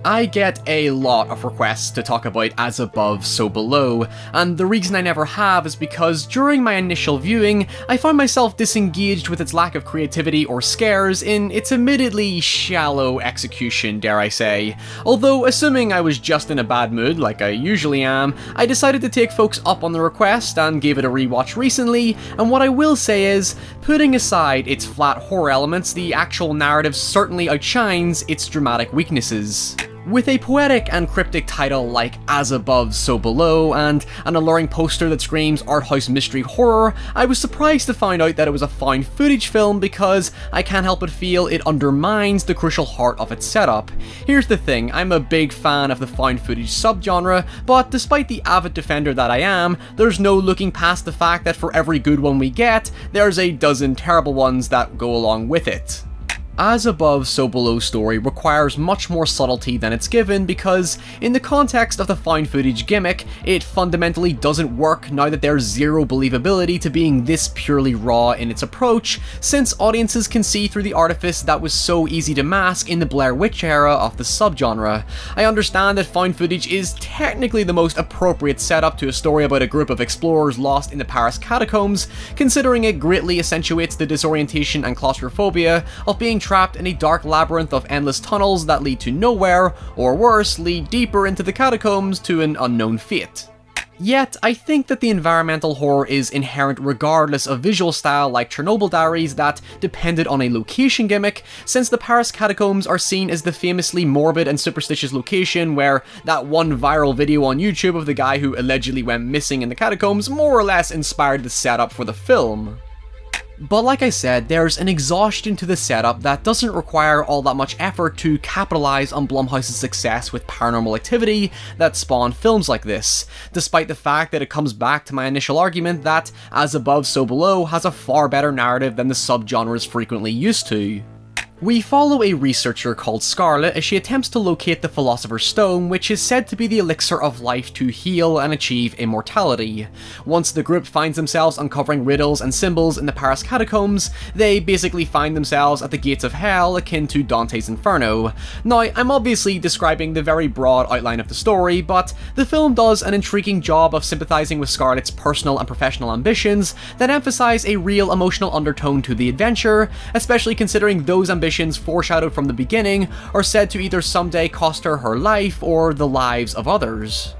I get a lot of requests to talk about As Above, So Below, and the reason I never have is because during my initial viewing, I found myself disengaged with its lack of creativity or scares in its admittedly shallow execution, dare I say. Although, assuming I was just in a bad mood, like I usually am, I decided to take folks up on the request and gave it a rewatch recently, and what I will say is, putting aside its flat horror elements, the actual narrative certainly outshines its dramatic weaknesses. With a poetic and cryptic title like As Above, So Below, and an alluring poster that screams art house mystery horror, I was surprised to find out that it was a found footage film because I can't help but feel it undermines the crucial heart of its setup. Here's the thing, I'm a big fan of the found footage subgenre, but despite the avid defender that I am, there's no looking past the fact that for every good one we get, there's a dozen terrible ones that go along with it. As Above, So Below story requires much more subtlety than it's given because, in the context of the found footage gimmick, it fundamentally doesn't work now that there's zero believability to being this purely raw in its approach, since audiences can see through the artifice that was so easy to mask in the Blair Witch era of the subgenre. I understand that found footage is technically the most appropriate setup to a story about a group of explorers lost in the Paris catacombs, considering it greatly accentuates the disorientation and claustrophobia of being trapped in a dark labyrinth of endless tunnels that lead to nowhere, or worse, lead deeper into the catacombs to an unknown fate. Yet, I think that the environmental horror is inherent regardless of visual style like Chernobyl Diaries that depended on a location gimmick, since the Paris catacombs are seen as the famously morbid and superstitious location where that one viral video on YouTube of the guy who allegedly went missing in the catacombs more or less inspired the setup for the film. But like I said, there's an exhaustion to the setup that doesn't require all that much effort to capitalize on Blumhouse's success with Paranormal Activity that spawned films like this, despite the fact that it comes back to my initial argument that As Above, So Below has a far better narrative than the subgenre is frequently used to. We follow a researcher called Scarlet as she attempts to locate the Philosopher's Stone, which is said to be the elixir of life to heal and achieve immortality. Once the group finds themselves uncovering riddles and symbols in the Paris catacombs, they basically find themselves at the gates of hell akin to Dante's Inferno. Now, I'm obviously describing the very broad outline of the story, but the film does an intriguing job of sympathizing with Scarlet's personal and professional ambitions that emphasize a real emotional undertone to the adventure, especially considering those ambitions foreshadowed from the beginning are said to either someday cost her her life or the lives of others.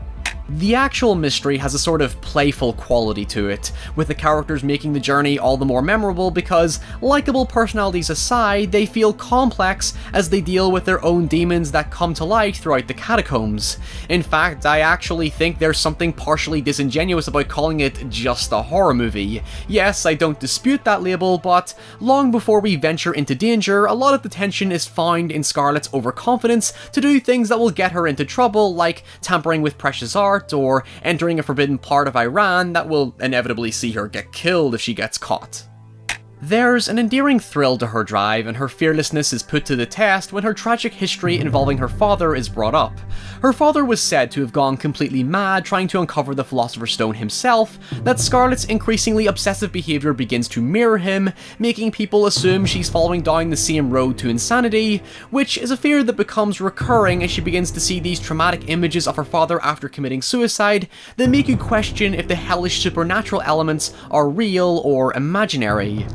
The actual mystery has a sort of playful quality to it, with the characters making the journey all the more memorable because, likable personalities aside, they feel complex as they deal with their own demons that come to light throughout the catacombs. In fact, I actually think there's something partially disingenuous about calling it just a horror movie. Yes, I don't dispute that label, but long before we venture into danger, a lot of the tension is found in Scarlet's overconfidence to do things that will get her into trouble, like tampering with precious art, or entering a forbidden part of Iran that will inevitably see her get killed if she gets caught. There's an endearing thrill to her drive, and her fearlessness is put to the test when her tragic history involving her father is brought up. Her father was said to have gone completely mad trying to uncover the Philosopher's Stone himself, that Scarlet's increasingly obsessive behaviour begins to mirror him, making people assume she's following down the same road to insanity, which is a fear that becomes recurring as she begins to see these traumatic images of her father after committing suicide that make you question if the hellish supernatural elements are real or imaginary.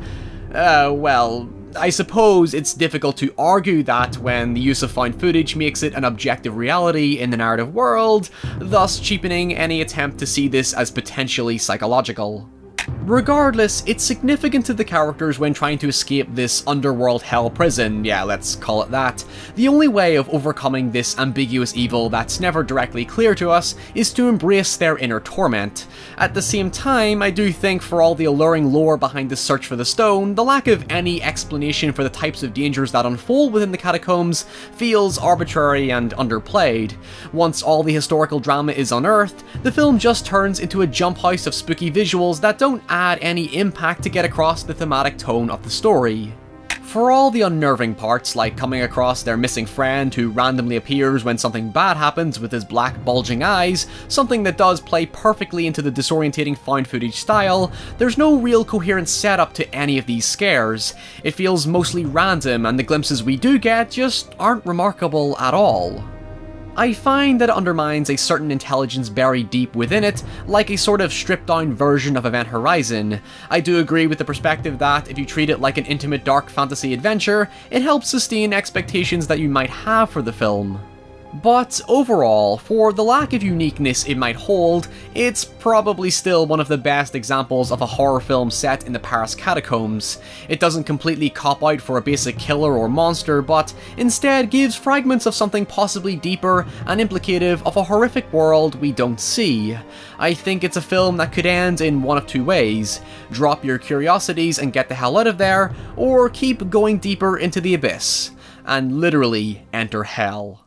Well, I suppose it's difficult to argue that when the use of found footage makes it an objective reality in the narrative world, thus cheapening any attempt to see this as potentially psychological. Regardless, it's significant to the characters when trying to escape this underworld hell prison, yeah, let's call it that. The only way of overcoming this ambiguous evil that's never directly clear to us is to embrace their inner torment. At the same time, I do think for all the alluring lore behind the search for the stone, the lack of any explanation for the types of dangers that unfold within the catacombs feels arbitrary and underplayed. Once all the historical drama is unearthed, the film just turns into a jump house of spooky visuals that don't add any impact to get across the thematic tone of the story. For all the unnerving parts, like coming across their missing friend who randomly appears when something bad happens with his black bulging eyes, something that does play perfectly into the disorientating found footage style, there's no real coherent setup to any of these scares. It feels mostly random, and the glimpses we do get just aren't remarkable at all. I find that it undermines a certain intelligence buried deep within it, like a sort of stripped-down version of Event Horizon. I do agree with the perspective that if you treat it like an intimate dark fantasy adventure, it helps sustain expectations that you might have for the film. But overall, for the lack of uniqueness it might hold, it's probably still one of the best examples of a horror film set in the Paris catacombs. It doesn't completely cop out for a basic killer or monster, but instead gives fragments of something possibly deeper and implicative of a horrific world we don't see. I think it's a film that could end in one of two ways: drop your curiosities and get the hell out of there, or keep going deeper into the abyss, and literally enter hell.